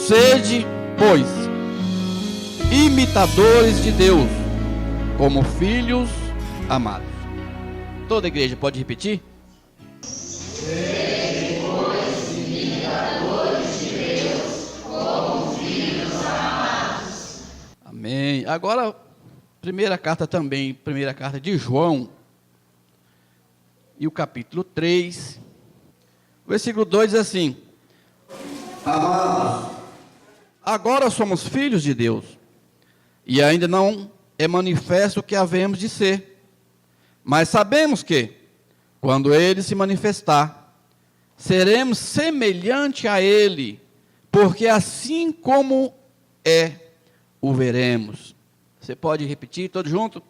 Sede, pois, imitadores de Deus, como filhos amados. Toda a igreja pode repetir? Sede, pois, imitadores de Deus, como filhos amados. Amém. Agora, primeira carta de João, e o capítulo 3, versículo 2 diz assim: Amados, agora somos filhos de Deus, e ainda não é manifesto o que havemos de ser, mas sabemos que, quando Ele se manifestar, seremos semelhante a Ele, porque assim como é, o veremos. Você pode repetir todos juntos?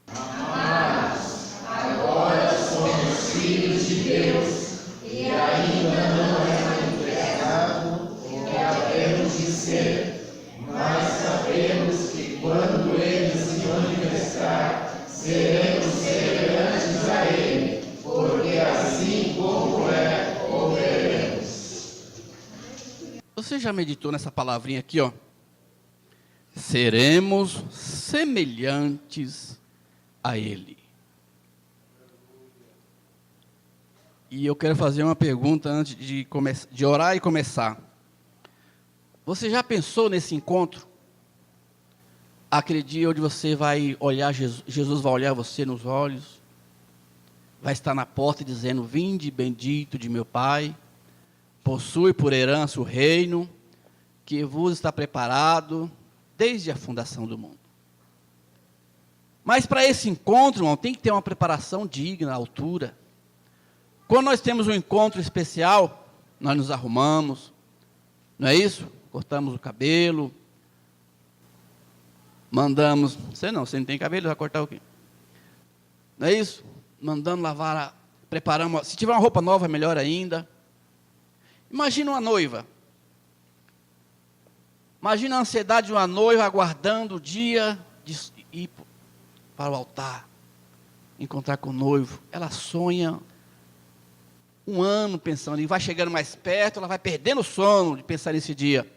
Amados, agora somos filhos de Deus, e ainda não é manifestado o que havemos de ser, mas sabemos que quando Ele se manifestar, seremos semelhantes a Ele, porque assim como é, o veremos. Você já meditou nessa palavrinha aqui, ó? Seremos semelhantes a Ele. E eu quero fazer uma pergunta antes de orar e começar. Você já pensou nesse encontro? Aquele dia onde você vai olhar Jesus vai olhar você nos olhos, vai estar na porta dizendo: Vinde, bendito de meu Pai, possui por herança o reino que vos está preparado desde a fundação do mundo. Mas para esse encontro, irmão, tem que ter uma preparação digna, à altura. Quando nós temos um encontro especial, nós nos arrumamos, não é isso? Cortamos o cabelo, mandamos, você não tem cabelo, vai cortar o quê? Não é isso? Mandando lavar, preparamos, se tiver uma roupa nova, melhor ainda. Imagina uma noiva. Imagina a ansiedade de uma noiva aguardando o dia de ir para o altar, encontrar com o noivo. Ela sonha um ano pensando, e vai chegando mais perto, ela vai perdendo o sono de pensar nesse dia.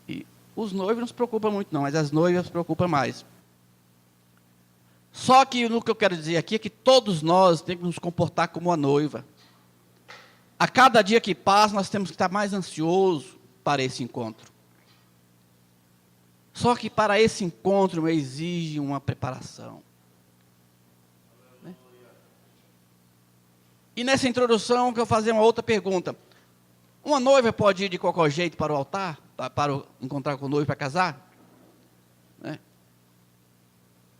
E os noivos não se preocupam muito não, mas as noivas se preocupam mais. Só que o que eu quero dizer aqui é que todos nós temos que nos comportar como uma noiva. A cada dia que passa, nós temos que estar mais ansiosos para esse encontro. Só que para esse encontro exige uma preparação. Né? E nessa introdução, eu quero fazer uma outra pergunta. Uma noiva pode ir de qualquer jeito para o altar, para encontrar com o noivo para casar? Né?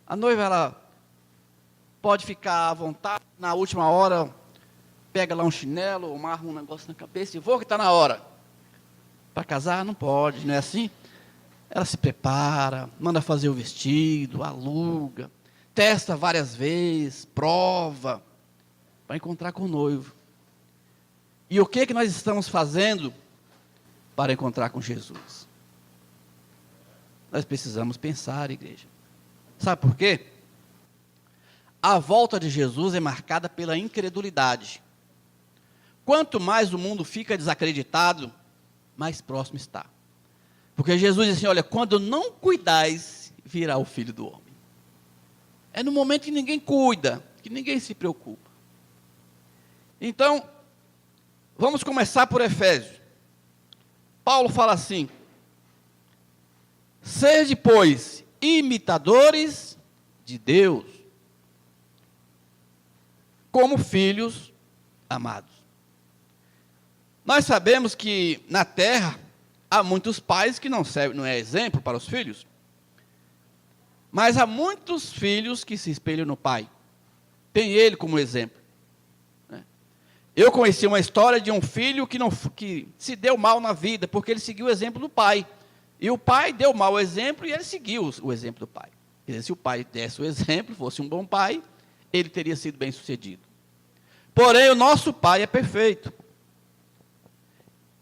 A noiva, ela pode ficar à vontade, na última hora, pega lá um chinelo, amarra um negócio na cabeça e vou que está na hora. Para casar não pode, não é assim? Ela se prepara, manda fazer o vestido, aluga, testa várias vezes, prova, para encontrar com o noivo. E o que nós estamos fazendo para encontrar com Jesus? Nós precisamos pensar, igreja. Sabe por quê? A volta de Jesus é marcada pela incredulidade. Quanto mais o mundo fica desacreditado, mais próximo está. Porque Jesus disse assim: olha, quando não cuidais, virá o Filho do Homem. É no momento que ninguém cuida, que ninguém se preocupa. Então, vamos começar por Efésios. Paulo fala assim: sede, pois, imitadores de Deus, como filhos amados. Nós sabemos que na terra há muitos pais que não é exemplo para os filhos, mas há muitos filhos que se espelham no pai, tem ele como exemplo. Eu conheci uma história de um filho que se deu mal na vida, porque ele seguiu o exemplo do pai, e o pai deu mau exemplo e ele seguiu o exemplo do pai. Quer dizer, se o pai desse o exemplo, fosse um bom pai, ele teria sido bem sucedido. Porém, o nosso pai é perfeito.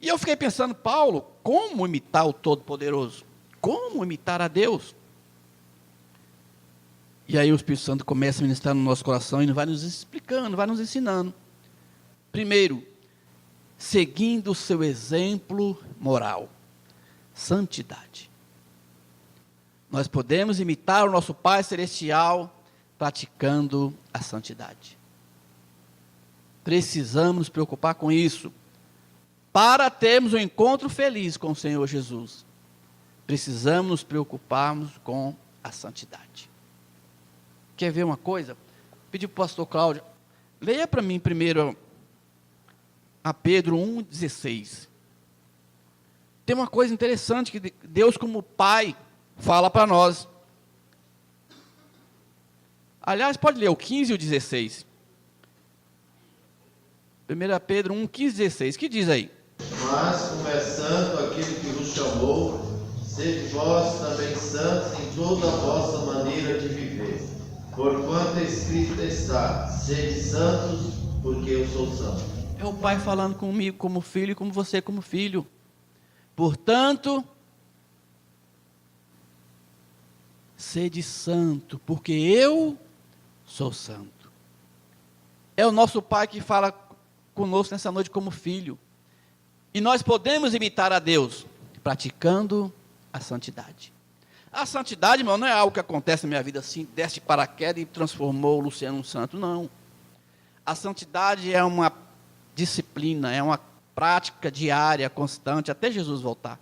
E eu fiquei pensando, Paulo, como imitar o Todo-Poderoso? Como imitar a Deus? E aí o Espírito Santo começa a ministrar no nosso coração e vai nos explicando, vai nos ensinando. Primeiro, seguindo o seu exemplo moral, santidade. Nós podemos imitar o nosso Pai Celestial praticando a santidade. Precisamos nos preocupar com isso. Para termos um encontro feliz com o Senhor Jesus, precisamos nos preocuparmos com a santidade. Quer ver uma coisa? Pedi para o pastor Cláudio, leia para mim primeiro a Pedro 1,16. Tem uma coisa interessante que Deus, como Pai, fala para nós. Aliás, pode ler o 15 e o 16. 1 Pedro 1, 15 e 16. Que diz aí? Mas, como é santo aquele que vos chamou, sede vós também santos em toda a vossa maneira de viver. Porquanto escrito está, sede santos, porque eu sou santo. É o Pai falando comigo como filho e como você como filho. Portanto, sede santo, porque eu sou santo. É o nosso Pai que fala conosco nessa noite como filho. E nós podemos imitar a Deus, praticando a santidade. A santidade, irmão, não é algo que acontece na minha vida assim, desce de paraquedas e transformou o Luciano num santo, não. A santidade é uma disciplina, é uma prática diária, constante, até Jesus voltar.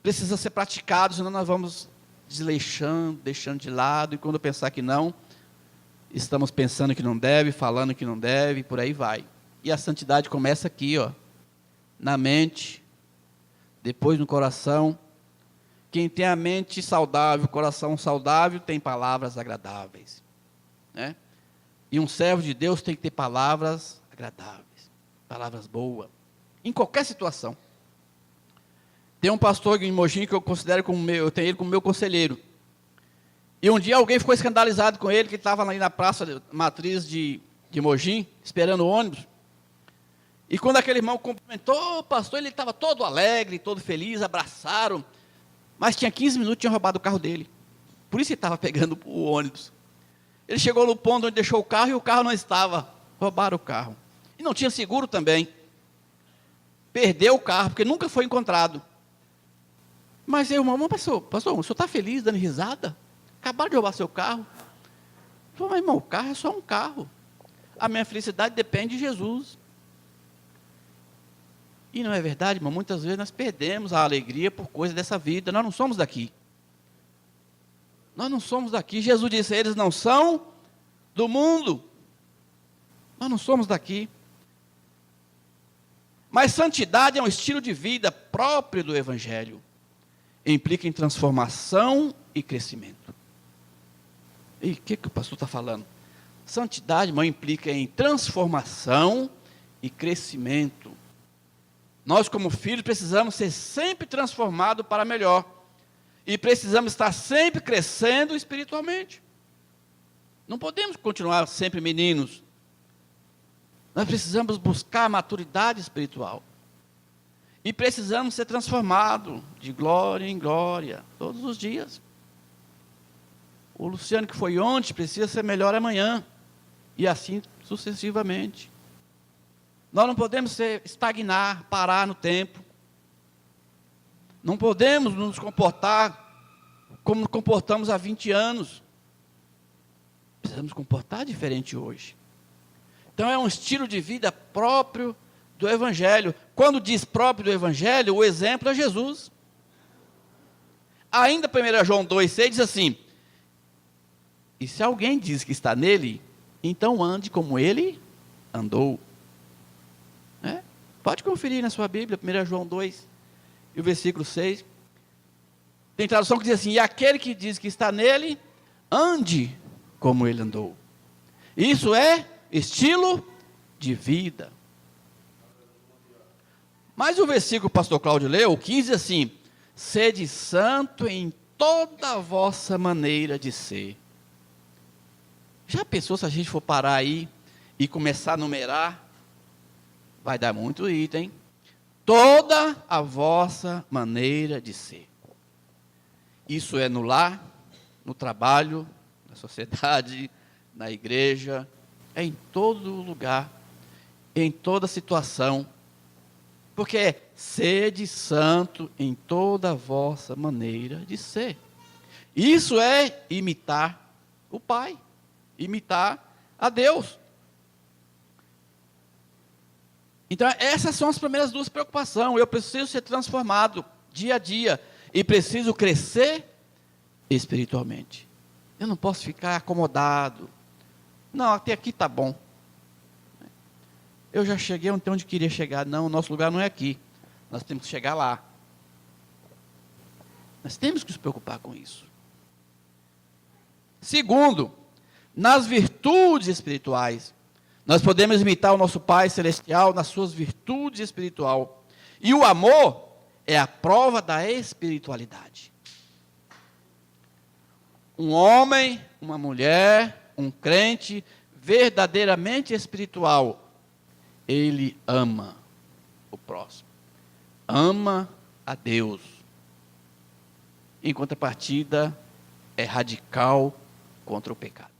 Precisa ser praticado, senão nós vamos desleixando, deixando de lado, e quando pensar que não, estamos pensando que não deve, falando que não deve, por aí vai. E a santidade começa aqui, ó, na mente, depois no coração. Quem tem a mente saudável, o coração saudável, tem palavras agradáveis, né? E um servo de Deus tem que ter palavras agradáveis, palavras boas, em qualquer situação. Tem um pastor em Mogi que eu considero como meu, eu tenho ele como meu conselheiro. E um dia alguém ficou escandalizado com ele, que estava ali na praça matriz de Mogi, esperando o ônibus. E quando aquele irmão cumprimentou o pastor, ele estava todo alegre, todo feliz, abraçaram. Mas tinha 15 minutos, tinha roubado o carro dele. Por isso ele estava pegando o ônibus. Ele chegou no ponto onde deixou o carro e o carro não estava. Roubaram o carro. E não tinha seguro também. Perdeu o carro, porque nunca foi encontrado. Mas eu, irmão, pastor, o senhor está feliz, dando risada? Acabaram de roubar seu carro. Eu falei, mas irmão, o carro é só um carro. A minha felicidade depende de Jesus. E não é verdade, irmão? Muitas vezes nós perdemos a alegria por coisa dessa vida. Nós não somos daqui. Nós não somos daqui. Jesus disse, eles não são do mundo. Nós não somos daqui. Mas santidade é um estilo de vida próprio do Evangelho. Implica em transformação e crescimento. E o que o pastor está falando? Santidade, irmão, implica em transformação e crescimento. Nós, como filhos, precisamos ser sempre transformados para melhor. E precisamos estar sempre crescendo espiritualmente. Não podemos continuar sempre meninos. Nós precisamos buscar a maturidade espiritual. E precisamos ser transformados de glória em glória, todos os dias. O Luciano que foi ontem precisa ser melhor amanhã. E assim sucessivamente. Nós não podemos estagnar, parar no tempo. Não podemos nos comportar como nos comportamos há 20 anos. Precisamos nos comportar diferente hoje. Então é um estilo de vida próprio do Evangelho. Quando diz próprio do Evangelho, o exemplo é Jesus. Ainda 1 João 2,6 diz assim, e se alguém diz que está nele, então ande como ele andou. Pode conferir na sua Bíblia, 1 João 2, e o versículo 6. Tem tradução que diz assim, e aquele que diz que está nele, ande como ele andou. Isso é estilo de vida. Mas o versículo que o pastor Cláudio leu, o 15, diz assim, sede santo em toda a vossa maneira de ser. Já pensou se a gente for parar aí e começar a numerar? Vai dar muito item. Toda a vossa maneira de ser. Isso é no lar, no trabalho, na sociedade, na igreja, é em todo lugar. em toda situação, porque é sede santo em toda a vossa maneira de ser. Isso é imitar o Pai, imitar a Deus. Então, essas são as primeiras duas preocupações. Eu preciso ser transformado dia a dia e preciso crescer espiritualmente. Eu não posso ficar acomodado. Não, até aqui está bom. Eu já cheguei onde queria chegar. Não, o nosso lugar não é aqui. Nós temos que chegar lá. Nós temos que nos preocupar com isso. Segundo, nas virtudes espirituais, nós podemos imitar o nosso Pai Celestial nas suas virtudes espirituais. E o amor é a prova da espiritualidade. Um homem, uma mulher, um crente verdadeiramente espiritual, ele ama o próximo, ama a Deus. Em contrapartida, é radical contra o pecado.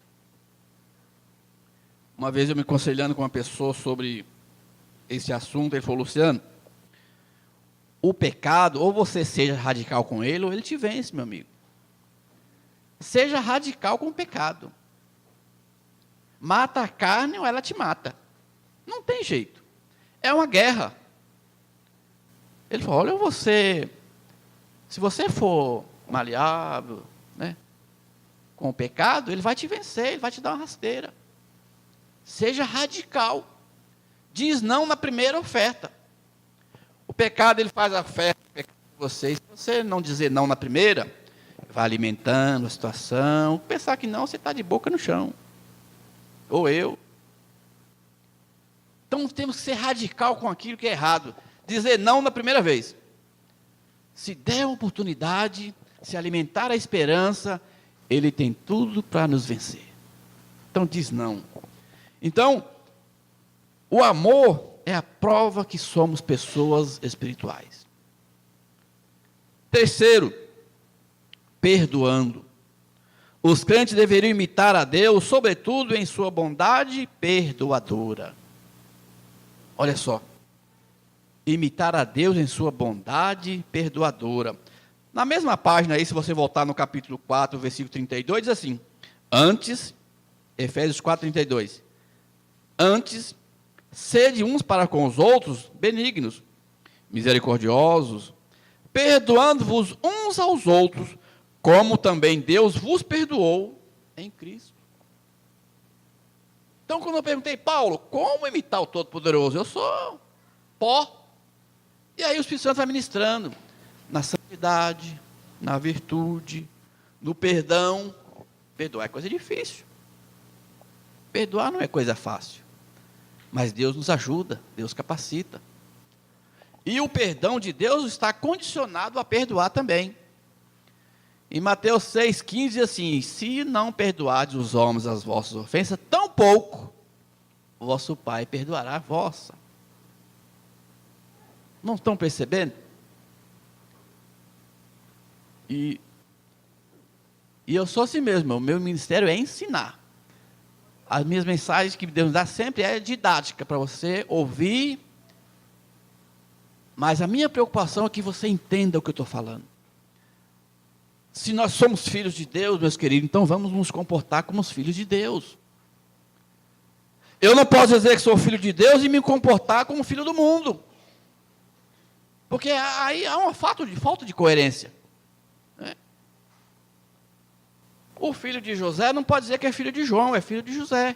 Uma vez eu me aconselhando com uma pessoa sobre esse assunto, ele falou: Luciano, o pecado, ou você seja radical com ele, ou ele te vence, meu amigo. Seja radical com o pecado. Mata a carne ou ela te mata. Não tem jeito. É uma guerra. Ele falou: olha, se você for maleável, né, com o pecado, ele vai te vencer, ele vai te dar uma rasteira. Seja radical. Diz não na primeira oferta. O pecado, ele faz a oferta de vocês. Se você não dizer não na primeira, vai alimentando a situação. Pensar que não, você está de boca no chão. Ou eu. Então temos que ser radical com aquilo que é errado. Dizer não na primeira vez. Se der uma oportunidade, se alimentar a esperança, ele tem tudo para nos vencer. Então diz não. Então, o amor é a prova que somos pessoas espirituais. Terceiro, perdoando. Os crentes deveriam imitar a Deus, sobretudo em sua bondade perdoadora. Olha só. Imitar a Deus em sua bondade perdoadora. Na mesma página aí, se você voltar no capítulo 4, versículo 32, diz assim: antes, Efésios 4, 32. Antes, sede uns para com os outros benignos, misericordiosos, perdoando-vos uns aos outros, como também Deus vos perdoou em Cristo. Então, quando eu perguntei: Paulo, como imitar o Todo-Poderoso? Eu sou pó. E aí o Espírito Santo vai ministrando na santidade, na virtude, no perdão. Perdoar é coisa difícil. Perdoar não é coisa fácil. Mas Deus nos ajuda, Deus capacita. E o perdão de Deus está condicionado a perdoar também. Em Mateus 6,15 diz assim: se não perdoardes os homens as vossas ofensas, tampouco o vosso Pai perdoará a vossa. Não estão percebendo? E eu sou assim mesmo, o meu ministério é ensinar. As minhas mensagens que Deus dá sempre é didática, para você ouvir. Mas a minha preocupação é que você entenda o que eu estou falando. Se nós somos filhos de Deus, meus queridos, então vamos nos comportar como os filhos de Deus. Eu não posso dizer que sou filho de Deus e me comportar como filho do mundo. Porque aí há uma falta de coerência. Né? O filho de José não pode dizer que é filho de João, é filho de José.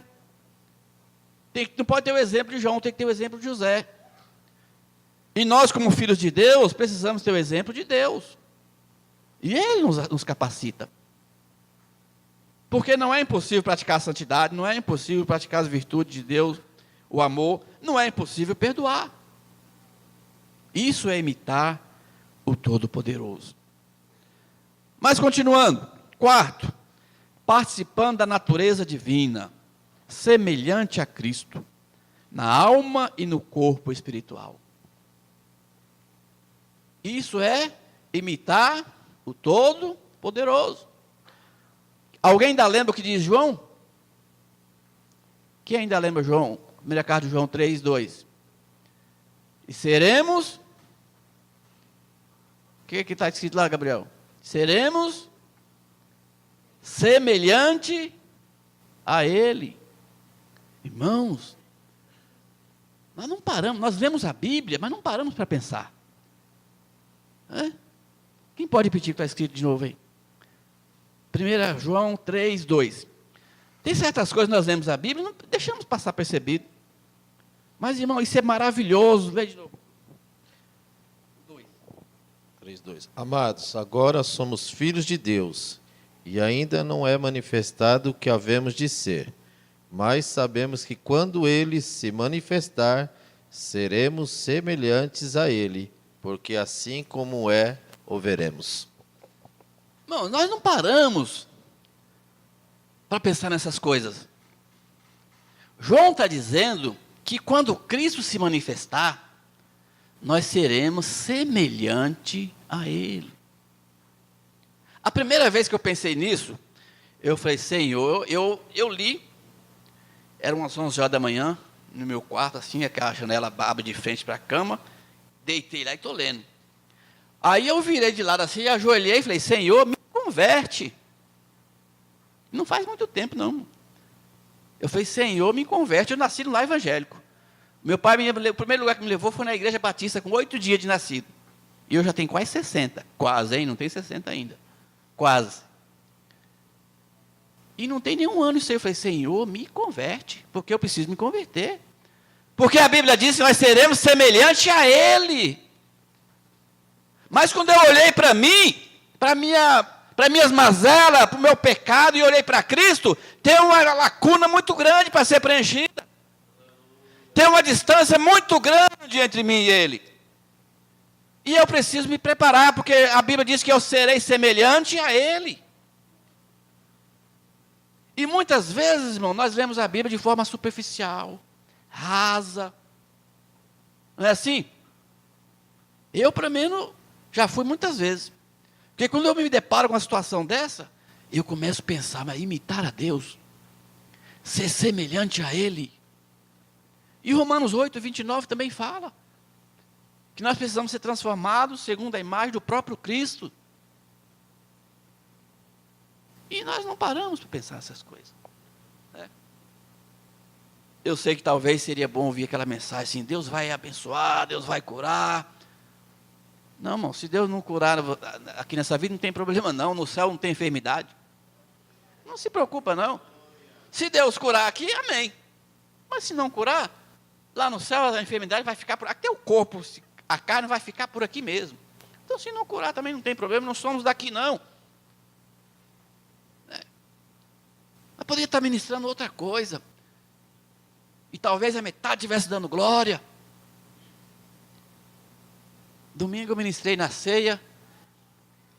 Não pode ter o exemplo de João, tem que ter o exemplo de José. E nós, como filhos de Deus, precisamos ter o exemplo de Deus. E Ele nos capacita. Porque não é impossível praticar a santidade, não é impossível praticar as virtudes de Deus, o amor, não é impossível perdoar. Isso é imitar o Todo-Poderoso. Mas continuando, quarto, participando da natureza divina, semelhante a Cristo, na alma e no corpo espiritual. Isso é imitar o Todo-Poderoso. Alguém ainda lembra o que diz João? Quem ainda lembra João? Primeira carta de João 3:2. E seremos... O que está escrito lá, Gabriel? Seremos semelhante a Ele. Irmãos, nós não paramos, nós lemos a Bíblia, mas não paramos para pensar. Quem pode repetir o que está escrito de novo aí? 1 João 3:2. Tem certas coisas que nós lemos a Bíblia, não deixamos passar percebido. Mas, irmão, isso é maravilhoso. Lê de novo. 3:2. Amados, agora somos filhos de Deus, e ainda não é manifestado o que havemos de ser. Mas sabemos que quando Ele se manifestar, seremos semelhantes a Ele, porque assim como é, o veremos. Não, nós não paramos para pensar nessas coisas. João está dizendo que quando Cristo se manifestar, nós seremos semelhante a Ele. A primeira vez que eu pensei nisso, eu falei, Senhor, eu li, eram umas 11 horas da manhã, no meu quarto, assim, aquela janela abre de frente para a cama, deitei lá e estou lendo. Aí eu virei de lado assim, ajoelhei e falei, Senhor, me converte. Não faz muito tempo, não. Eu falei, Senhor, me converte. Eu nasci no lar evangélico. Meu pai, o primeiro lugar que me levou foi na Igreja Batista, com 8 dias de nascido. E eu já tenho quase 60. Quase, hein? Não tenho 60 ainda. Quase. E não tem nenhum ano isso aí. Eu falei, Senhor, me converte, porque eu preciso me converter. Porque a Bíblia diz que nós seremos semelhantes a Ele. Mas quando eu olhei para mim, para minhas mazelas, para o meu pecado, e olhei para Cristo, tem uma lacuna muito grande para ser preenchida. Tem uma distância muito grande entre mim e Ele. E eu preciso me preparar, porque a Bíblia diz que eu serei semelhante a Ele. E muitas vezes, irmão, nós lemos a Bíblia de forma superficial, rasa. Não é assim? Eu, pelo menos, já fui muitas vezes. Porque quando eu me deparo com uma situação dessa, eu começo a pensar, mas imitar a Deus, ser semelhante a Ele. E Romanos 8:29 também fala que nós precisamos ser transformados segundo a imagem do próprio Cristo. E nós não paramos para pensar essas coisas. Eu sei que talvez seria bom ouvir aquela mensagem assim, Deus vai abençoar, Deus vai curar. Não, irmão, se Deus não curar aqui nessa vida, não tem problema não, no céu não tem enfermidade. Não se preocupa não. Se Deus curar aqui, amém. Mas se não curar, lá no céu a enfermidade vai ficar por aqui. Até o corpo, a carne vai ficar por aqui mesmo. Então se não curar também não tem problema, não somos daqui não. Mas poderia estar ministrando outra coisa. E talvez a metade estivesse dando glória. Domingo eu ministrei na ceia.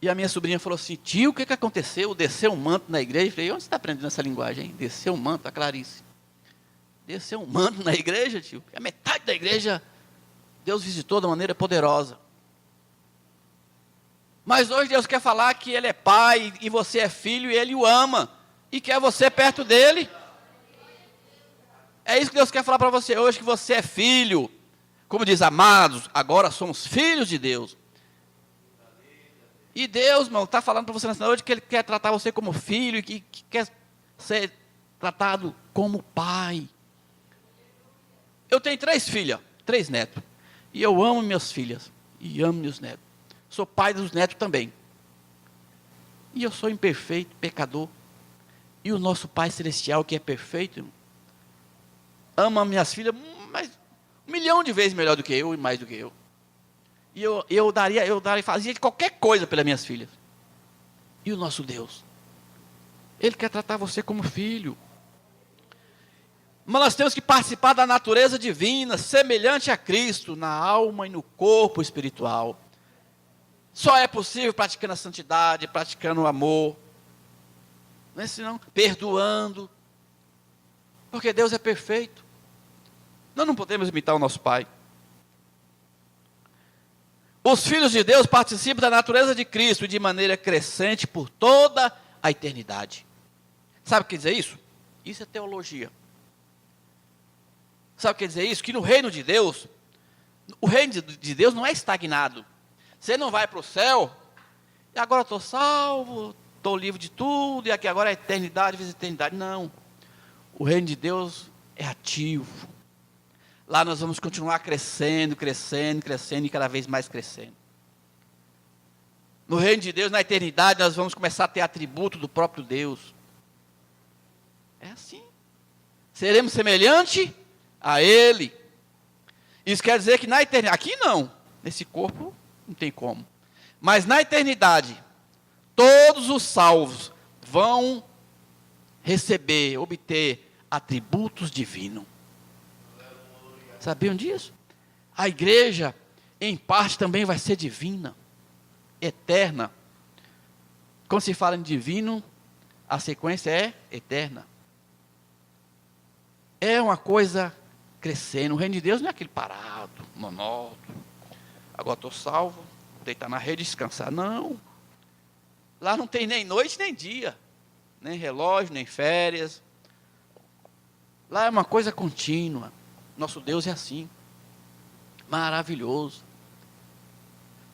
E a minha sobrinha falou assim, tio, o que aconteceu? Desceu um manto na igreja. Eu falei, onde você está aprendendo essa linguagem, hein? Desceu um manto, a Clarice. Desceu um manto na igreja, tio. A metade da igreja, Deus visitou de maneira poderosa. Mas hoje Deus quer falar que Ele é pai e você é filho e Ele o ama. E quer você perto dEle. É isso que Deus quer falar para você hoje, que você é filho. Como diz, amados, agora somos filhos de Deus. E Deus, irmão, está falando para você nessa noite que Ele quer tratar você como filho e que quer ser tratado como pai. Eu tenho 3 filhas, 3 netos. E eu amo minhas filhas e amo meus netos. Sou pai dos netos também. E eu sou imperfeito, pecador. E o nosso Pai Celestial, que é perfeito, ama minhas filhas, mas 1 milhão de vezes melhor do que eu e mais do que eu. E eu fazia qualquer coisa pelas minhas filhas. E o nosso Deus, Ele quer tratar você como filho. Mas nós temos que participar da natureza divina, semelhante a Cristo, na alma e no corpo espiritual. Só é possível praticando a santidade, praticando o amor. Não é senão perdoando. Porque Deus é perfeito. Nós não podemos imitar o nosso Pai. Os filhos de Deus participam da natureza de Cristo de maneira crescente por toda a eternidade. Sabe o que quer dizer isso? Isso é teologia. Sabe o que quer dizer isso? Que no reino de Deus, o reino de Deus não é estagnado. Você não vai para o céu, e agora estou salvo, estou livre de tudo, e aqui agora é eternidade, vezes eternidade. Não. O reino de Deus é ativo. Lá nós vamos continuar crescendo, crescendo, crescendo e cada vez mais crescendo. No reino de Deus, na eternidade, nós vamos começar a ter atributo do próprio Deus. É assim. Seremos semelhante a Ele. Isso quer dizer que na eternidade, aqui não, nesse corpo não tem como. Mas na eternidade, todos os salvos vão receber, obter atributos divinos. Sabiam disso? A igreja, em parte, também vai ser divina, eterna. Quando se fala em divino, a sequência é eterna. É uma coisa crescendo. O reino de Deus não é aquele parado, monótono. Agora estou salvo, vou deitar na rede e descansar. Não. Lá não tem nem noite nem dia, nem relógio, nem férias. Lá é uma coisa contínua. Nosso Deus é assim. Maravilhoso.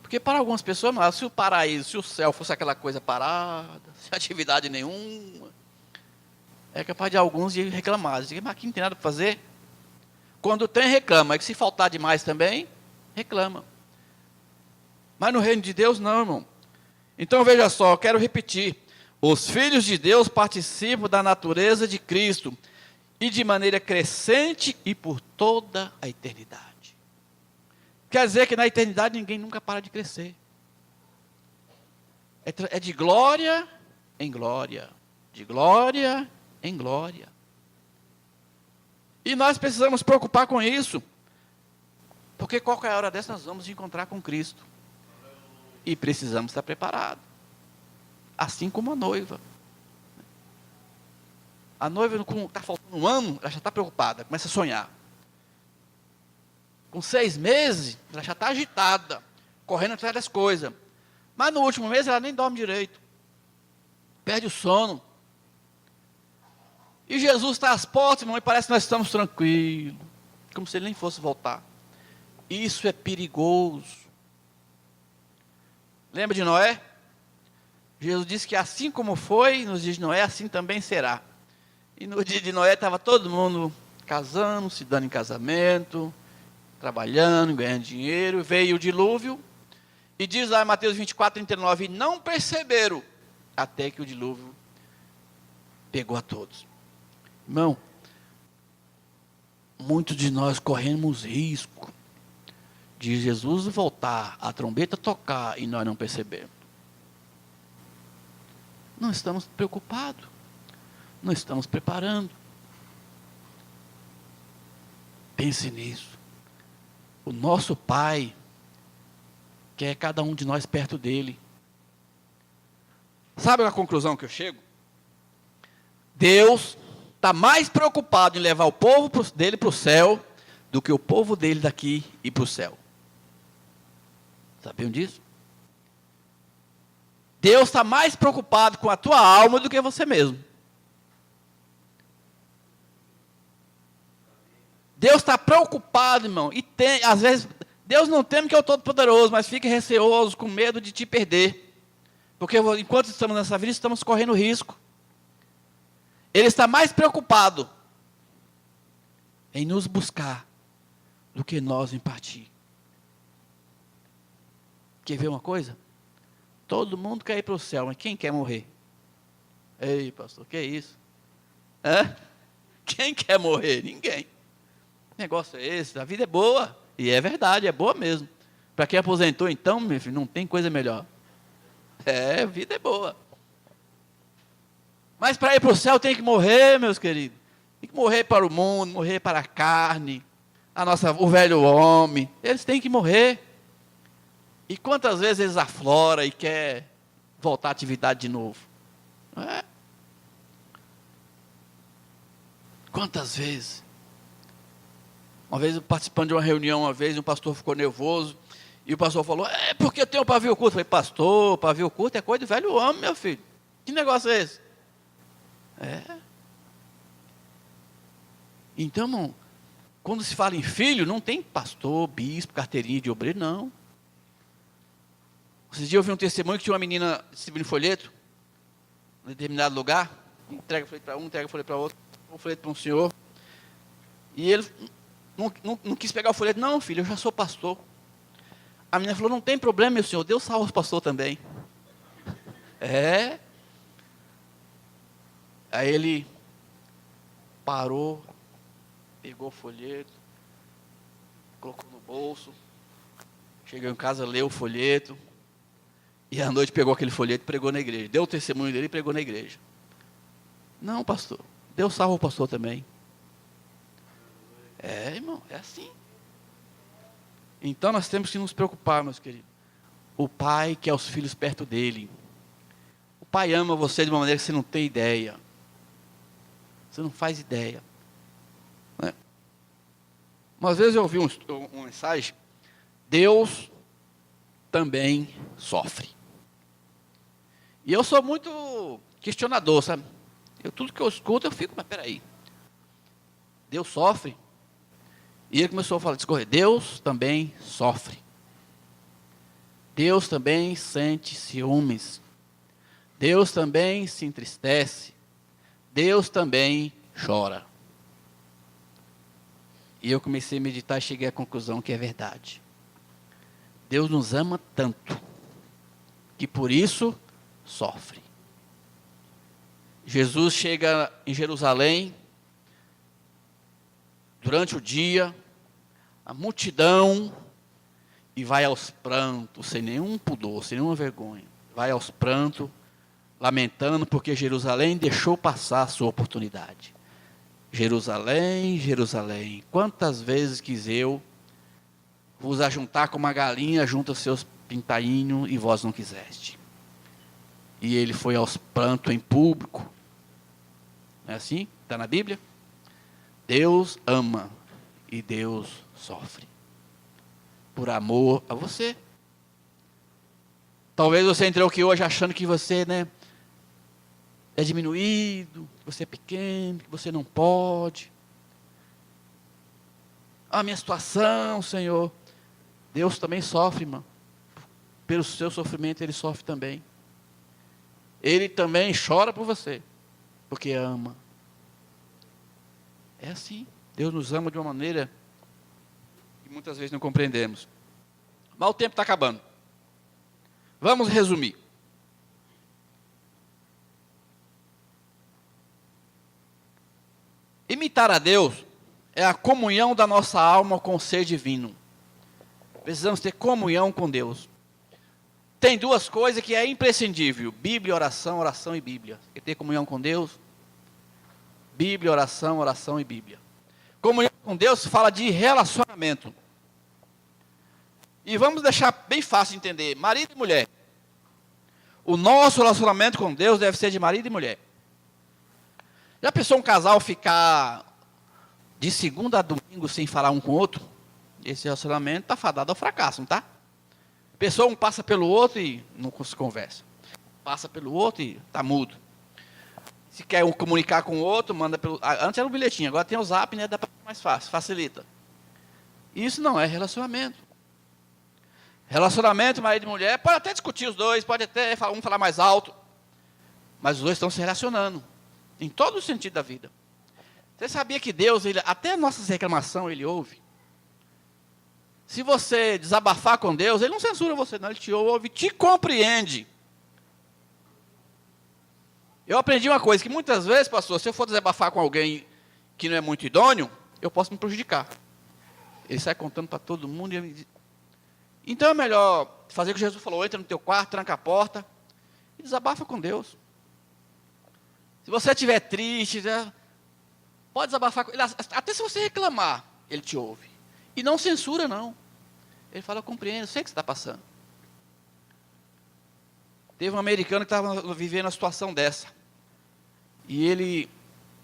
Porque para algumas pessoas, não, se o paraíso, se o céu fosse aquela coisa parada, sem atividade nenhuma, é capaz de alguns de reclamar. Dizem, mas aqui não tem nada para fazer. Quando tem, reclama. É que se faltar demais também, reclama. Mas no reino de Deus, não, irmão. Então, veja só, eu quero repetir. Os filhos de Deus participam da natureza de Cristo, e de maneira crescente e por toda a eternidade. Quer dizer que na eternidade ninguém nunca para de crescer. É de glória em glória. De glória em glória. E nós precisamos preocupar com isso. Porque qualquer hora dessa nós vamos encontrar com Cristo. E precisamos estar preparados. Assim como a noiva. A noiva, como está faltando um ano, ela já está preocupada, começa a sonhar. Com 6 meses, ela já está agitada, correndo atrás das coisas. Mas no último mês, ela nem dorme direito. Perde o sono. E Jesus está às portas, irmão, e parece que nós estamos tranquilos. Como se ele nem fosse voltar. Isso é perigoso. Lembra de Noé? Jesus disse que assim como foi, nos dias de Noé, assim também será. E no dia de Noé estava todo mundo casando, se dando em casamento, trabalhando, ganhando dinheiro. Veio o dilúvio. E diz lá em Mateus 24, 39, e não perceberam até que o dilúvio pegou a todos. Irmão, muitos de nós corremos risco de Jesus voltar, a trombeta tocar e nós não percebermos. Não estamos preocupados. Não estamos preparando. Pense nisso. O nosso Pai quer cada um de nós perto dele. Sabe a conclusão que eu chego? Deus está mais preocupado em levar o povo dele para o céu do que o povo dele daqui ir para o céu. Sabiam disso? Deus está mais preocupado com a tua alma do que você mesmo. Deus está preocupado, irmão, e tem, às vezes, Deus não teme que é o Todo-Poderoso, mas fica receoso, com medo de te perder. Porque enquanto estamos nessa vida, estamos correndo risco. Ele está mais preocupado em nos buscar do que nós em partir. Quer ver uma coisa? Todo mundo quer ir para o céu, mas quem quer morrer? Ei, pastor, que é isso? Hã? Quem quer morrer? Ninguém. Que negócio é esse? A vida é boa. E é verdade, é boa mesmo. Para quem aposentou, então, meu filho, não tem coisa melhor. A vida é boa. Mas para ir para o céu tem que morrer, meus queridos. Tem que morrer para o mundo, morrer para a carne, o velho homem. Eles têm que morrer. E quantas vezes eles afloram e quer voltar à atividade de novo? Não é? Quantas vezes? Uma vez, participando de uma reunião, um pastor ficou nervoso, e o pastor falou, porque eu tenho um pavio curto. Eu falei, pastor, pavio curto é coisa de velho homem, meu filho. Que negócio é esse? Então, irmão, Quando se fala em filho, não tem pastor, bispo, carteirinha de obreiro, não. Esses dias eu vi um testemunho que tinha uma menina distribuindo folheto, em determinado lugar, entrega folheto para um, entrega folheto para outro, um folheto para um senhor, e ele não quis pegar o folheto. Não, filho, eu já sou pastor. A menina falou, não tem problema, meu senhor, Deus salva os pastores também. Aí ele parou, pegou o folheto, colocou no bolso, chegou em casa, leu o folheto, e à noite pegou aquele folheto e pregou na igreja. Deu o testemunho dele e pregou na igreja. Não, pastor, Deus salva o pastor também. Irmão, é assim. Então nós temos que nos preocupar, meus queridos. O pai quer os filhos perto dele. O pai ama você de uma maneira que você não tem ideia. Você não faz ideia. Né? Uma vez eu ouvi uma mensagem, Deus também sofre. E eu sou muito questionador, sabe? Tudo que eu escuto, eu fico, mas peraí. Deus sofre? E ele começou a falar, discorrer, Deus também sofre. Deus também sente ciúmes. Deus também se entristece. Deus também chora. E eu comecei a meditar e cheguei à conclusão que é verdade. Deus nos ama tanto, que por isso sofre. Jesus chega em Jerusalém, durante o dia, a multidão, e vai aos prantos, sem nenhum pudor, sem nenhuma vergonha. Vai aos prantos, lamentando, porque Jerusalém deixou passar a sua oportunidade. Jerusalém, Jerusalém, quantas vezes quis eu vos ajuntar como uma galinha junta os seus pintainhos, e vós não quiseste. E ele foi aos prantos em público. Não é assim? Está na Bíblia? Deus ama e Deus sofre. Por amor a você. Talvez você entrou aqui hoje achando que você, é diminuído, que você é pequeno, que você não pode. A minha situação, Senhor. Deus também sofre, irmão. Pelo seu sofrimento, Ele sofre também. Ele também chora por você, porque ama. É assim. Deus nos ama de uma maneira que muitas vezes não compreendemos. Mas o tempo está acabando. Vamos resumir. Imitar a Deus é a comunhão da nossa alma com o ser divino. Precisamos ter comunhão com Deus. Tem duas coisas que é imprescindível: Bíblia, oração, oração e Bíblia. Quer ter comunhão com Deus? Bíblia, oração, oração e Bíblia. Comunhão com Deus fala de relacionamento. E vamos deixar bem fácil de entender. Marido e mulher. O nosso relacionamento com Deus deve ser de marido e mulher. Já pensou um casal ficar de segunda a domingo sem falar um com o outro? Esse relacionamento está fadado ao fracasso, não está? A pessoa um passa pelo outro e não se conversa. Passa pelo outro e está mudo. Se quer um comunicar com o outro, manda pelo... Antes era um bilhetinho, agora tem o Zap, dá para mais fácil, facilita. Isso não é relacionamento. Relacionamento, marido e mulher, pode até discutir os dois, pode até um falar mais alto, mas os dois estão se relacionando, em todo o sentido da vida. Você sabia que Deus, até nossas reclamações, Ele ouve? Se você desabafar com Deus, Ele não censura você, não, Ele te ouve, te compreende. Eu aprendi uma coisa, que muitas vezes, pastor, se eu for desabafar com alguém que não é muito idôneo, eu posso me prejudicar. Ele sai contando para todo mundo. Então é melhor fazer o que Jesus falou: entra no teu quarto, tranca a porta e desabafa com Deus. Se você estiver triste, pode desabafar com Ele. Até se você reclamar, Ele te ouve. E não censura, não. Ele fala: eu compreendo, eu sei o que você está passando. Teve um americano que estava vivendo uma situação dessa. E ele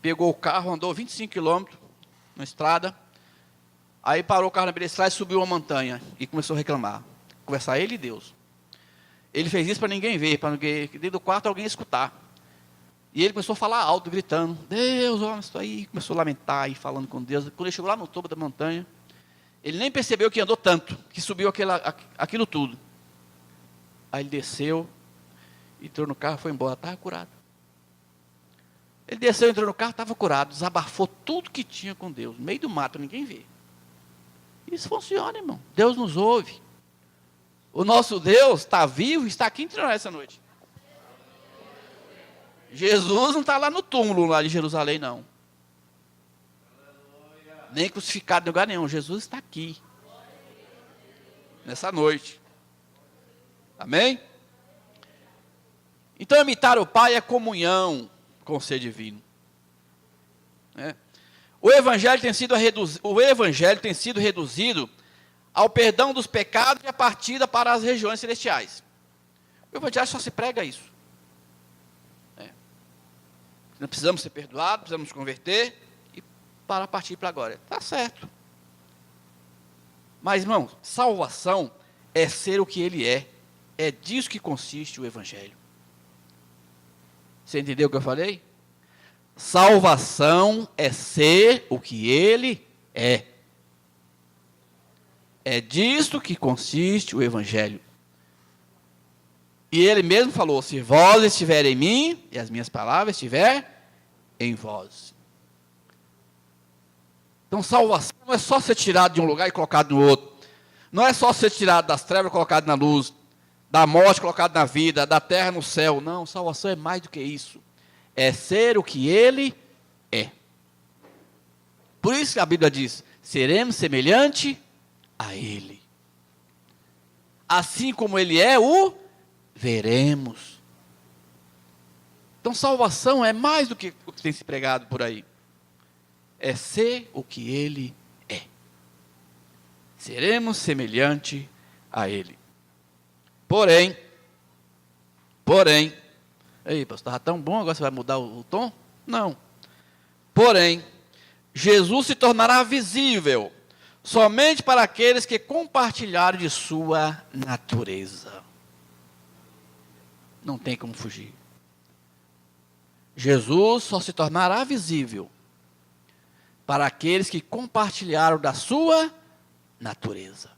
pegou o carro, andou 25 quilômetros na estrada. Aí parou o carro na beira da estrada e subiu uma montanha. E começou a reclamar. Conversar ele e Deus. Ele fez isso para ninguém ver, para ninguém, dentro do quarto alguém escutar. E ele começou a falar alto, gritando, Deus, olha isso aí. Começou a lamentar e falando com Deus. Quando ele chegou lá no topo da montanha, ele nem percebeu que andou tanto, que subiu aquilo tudo. Aí ele desceu, entrou no carro, foi embora, estava curado. Ele desceu, entrou no carro, estava curado, desabafou tudo que tinha com Deus, no meio do mato, ninguém vê. Isso funciona, irmão. Deus nos ouve. O nosso Deus está vivo e está aqui entre nós essa noite. Jesus não está lá no túmulo, lá de Jerusalém, não. Nem crucificado em lugar nenhum. Jesus está aqui. Nessa noite. Amém? Então, imitar o Pai é comunhão com o ser divino. O Evangelho tem sido reduzido ao perdão dos pecados e a partida para as regiões celestiais. O Evangelho só se prega isso. Nós precisamos ser perdoados, precisamos nos converter e para partir para a glória. Está certo. Mas, irmão, salvação é ser o que Ele é. É disso que consiste o Evangelho. Você entendeu o que eu falei? Salvação é ser o que Ele é. É disso que consiste o Evangelho. E Ele mesmo falou, se vós estiverem em mim, e as minhas palavras estiverem em vós. Então, salvação não é só ser tirado de um lugar e colocado no outro. Não é só ser tirado das trevas e colocado na luz, da morte colocado na vida, da terra no céu. Não, salvação é mais do que isso. É ser o que Ele é. Por isso que a Bíblia diz, seremos semelhante a Ele. Assim como Ele é, o veremos. Então, salvação é mais do que o que tem se pregado por aí. É ser o que Ele é. Seremos semelhante a Ele. Porém, ei, pastor, estava tão bom, agora você vai mudar o tom? Não. Porém, Jesus se tornará visível somente para aqueles que compartilharam de sua natureza. Não tem como fugir. Jesus só se tornará visível para aqueles que compartilharam da sua natureza.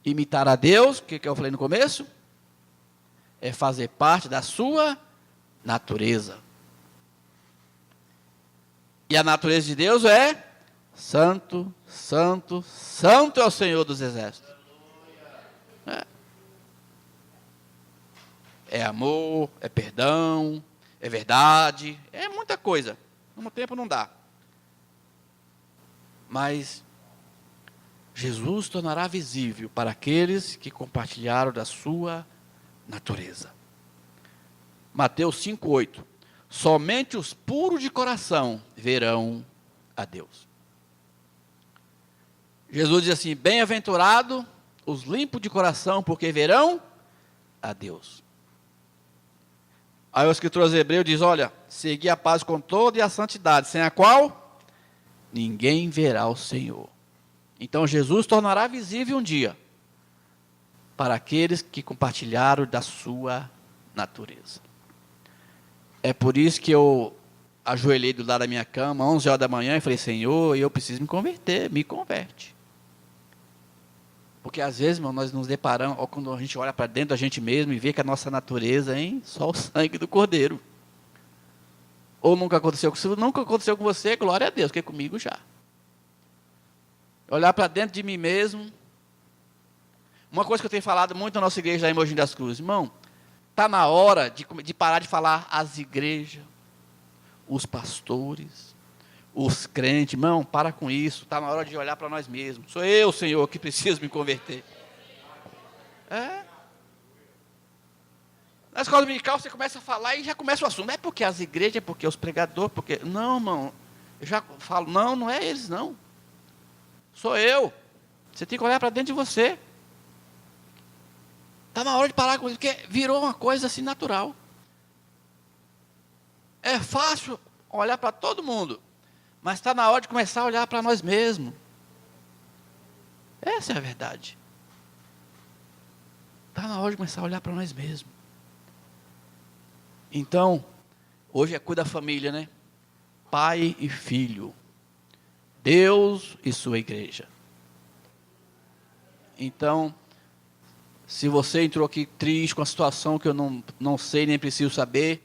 Imitar a Deus, o que eu falei no começo? É fazer parte da sua natureza. E a natureza de Deus é santo, santo, santo é o Senhor dos exércitos. É amor, é perdão, é verdade, é muita coisa. No tempo não dá. Mas Jesus tornará visível para aqueles que compartilharam da sua natureza. Mateus 5:8. Somente os puros de coração verão a Deus. Jesus diz assim, bem-aventurado os limpos de coração, porque verão a Deus. Aí o escritor aos Hebreus diz, olha, segui a paz com toda e a santidade, sem a qual ninguém verá o Senhor. Então Jesus tornará visível um dia para aqueles que compartilharam da sua natureza. É por isso que eu ajoelhei do lado da minha cama, 11 horas da manhã, e falei, Senhor, eu preciso me converter, me converte. Porque às vezes, irmão, nós nos deparamos, ou quando a gente olha para dentro da gente mesmo e vê que a nossa natureza, hein, só o sangue do Cordeiro. Ou nunca aconteceu com você, glória a Deus, porque comigo já. Olhar para dentro de mim mesmo. Uma coisa que eu tenho falado muito na nossa igreja lá em Mogi das Cruzes, irmão, está na hora de parar de falar as igrejas, os pastores, os crentes. Irmão, para com isso, está na hora de olhar para nós mesmos. Sou eu, Senhor, que preciso me converter. Na escola dominical você começa a falar e já começa o assunto. Não é porque as igrejas, é porque os pregadores, porque... Não, irmão, eu já falo, não é eles, não. Sou eu. Você tem que olhar para dentro de você. Está na hora de parar com isso, porque virou uma coisa assim natural. É fácil olhar para todo mundo, mas está na hora de começar a olhar para nós mesmos. Essa é a verdade. Está na hora de começar a olhar para nós mesmos. Então, hoje é cuida da família, né? Pai e filho. Deus e sua igreja. Então, se você entrou aqui triste com a situação que eu não sei nem preciso saber,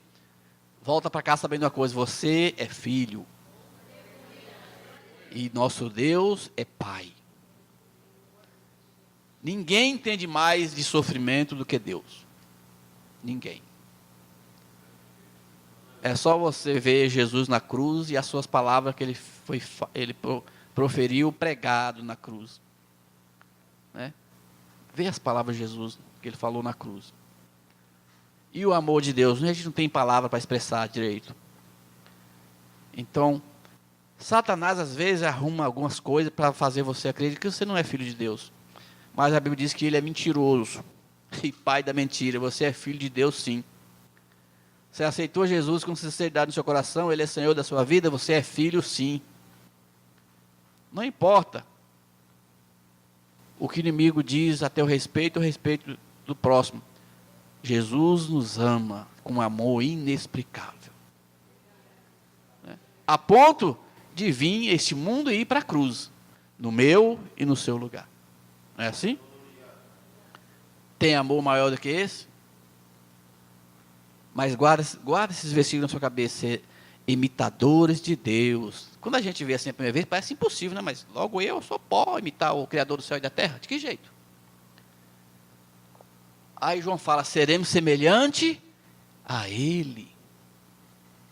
volta para cá sabendo uma coisa: você é filho. E nosso Deus é Pai. Ninguém entende mais de sofrimento do que Deus. Ninguém. É só você ver Jesus na cruz e as suas palavras que ele proferiu pregado na cruz. Né? Vê as palavras de Jesus que ele falou na cruz. E o amor de Deus, a gente não tem palavra para expressar direito. Então, Satanás às vezes arruma algumas coisas para fazer você acreditar que você não é filho de Deus. Mas a Bíblia diz que ele é mentiroso e pai da mentira. Você é filho de Deus, sim. Você aceitou Jesus com sinceridade no seu coração, ele é Senhor da sua vida, você é filho, sim. Não importa o que o inimigo diz a teu respeito, o respeito do próximo. Jesus nos ama com um amor inexplicável. A ponto de vir este mundo e ir para a cruz, no meu e no seu lugar. Não é assim? Tem amor maior do que esse? Mas guarda esses versículos na sua cabeça. Ser imitadores de Deus. Quando a gente vê assim a primeira vez, parece impossível, né? Mas logo eu sou pó imitar o Criador do céu e da terra. De que jeito? Aí João fala: seremos semelhante a Ele.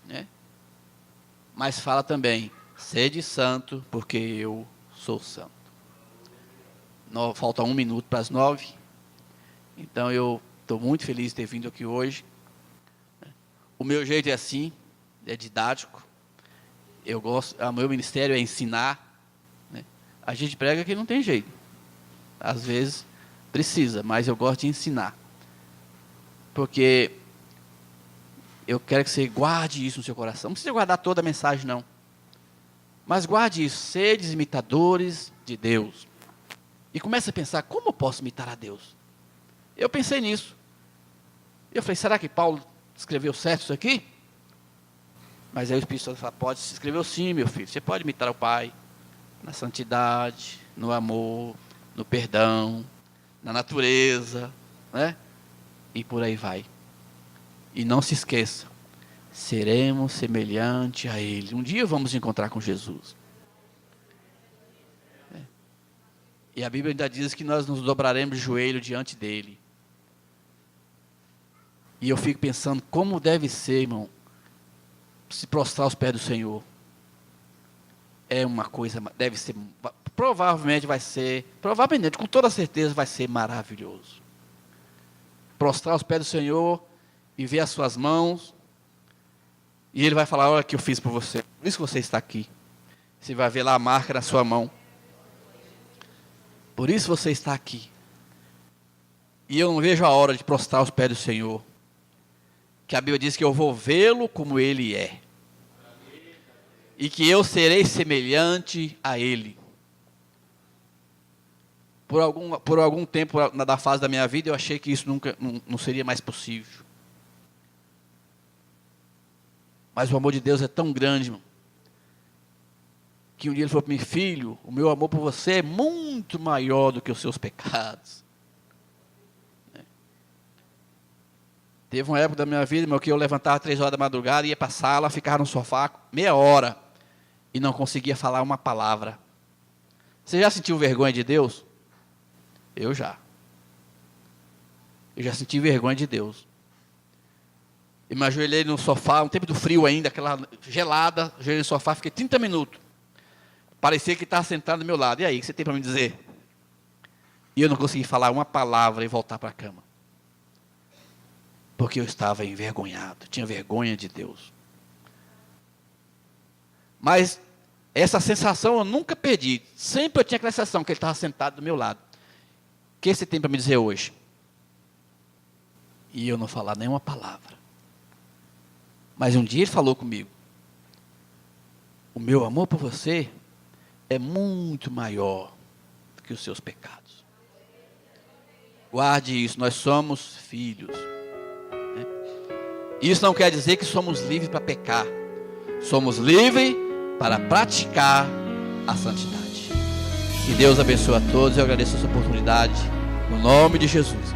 Né? Mas fala também: sede santo, porque eu sou santo. Falta 1 minuto para as 9. Então eu estou muito feliz de ter vindo aqui hoje. O meu jeito é assim, é didático. Eu gosto, o meu ministério é ensinar. Né? A gente prega que não tem jeito. Às vezes precisa, mas eu gosto de ensinar. Porque eu quero que você guarde isso no seu coração. Não precisa guardar toda a mensagem, não. Mas guarde isso. Sedes imitadores de Deus. E comece a pensar: como eu posso imitar a Deus? Eu pensei nisso. Eu falei: será que Paulo escreveu certo isso aqui? Mas aí o Espírito Santo fala: pode, se escreveu sim, meu filho. Você pode imitar o Pai na santidade, no amor, no perdão, na natureza, né? E por aí vai. E não se esqueça: seremos semelhante a Ele. Um dia vamos encontrar com Jesus. E a Bíblia ainda diz que nós nos dobraremos de joelho diante dEle. E eu fico pensando como deve ser, irmão, se prostrar aos pés do Senhor. É uma coisa, deve ser, provavelmente, com toda certeza vai ser maravilhoso. Prostrar aos pés do Senhor e ver as suas mãos. E Ele vai falar: olha o que eu fiz por você. Por isso que você está aqui. Você vai ver lá a marca na sua mão. Por isso você está aqui. E eu não vejo a hora de prostrar aos pés do Senhor. Que a Bíblia diz que eu vou vê-lo como Ele é. E que eu serei semelhante a Ele. Por algum tempo da fase da minha vida, eu achei que isso nunca não seria mais possível. Mas o amor de Deus é tão grande, irmão, que um dia Ele falou para mim: filho, o meu amor por você é muito maior do que os seus pecados. Teve uma época da minha vida, irmão, que eu levantava 3 horas da madrugada, ia para a sala, ficava no sofá meia hora e não conseguia falar uma palavra. Você já sentiu vergonha de Deus? Eu já. Eu já senti vergonha de Deus. Eu me ajoelhei no sofá, um tempo do frio ainda, aquela gelada, ajoelhei no sofá, fiquei 30 minutos. Parecia que estava sentado do meu lado. E aí, o que você tem para me dizer? E eu não consegui falar uma palavra e voltar para a cama. Porque eu estava envergonhado, tinha vergonha de Deus. Mas essa sensação eu nunca perdi. Sempre eu tinha aquela sensação que Ele estava sentado do meu lado. O que você tem para me dizer hoje? E eu não falar nenhuma palavra. Mas um dia Ele falou comigo: o meu amor por você é muito maior do que os seus pecados. Guarde isso, nós somos filhos. Né? Isso não quer dizer que somos livres para pecar. Somos livres para praticar a santidade. Que Deus abençoe a todos. Eu agradeço essa oportunidade. No nome de Jesus.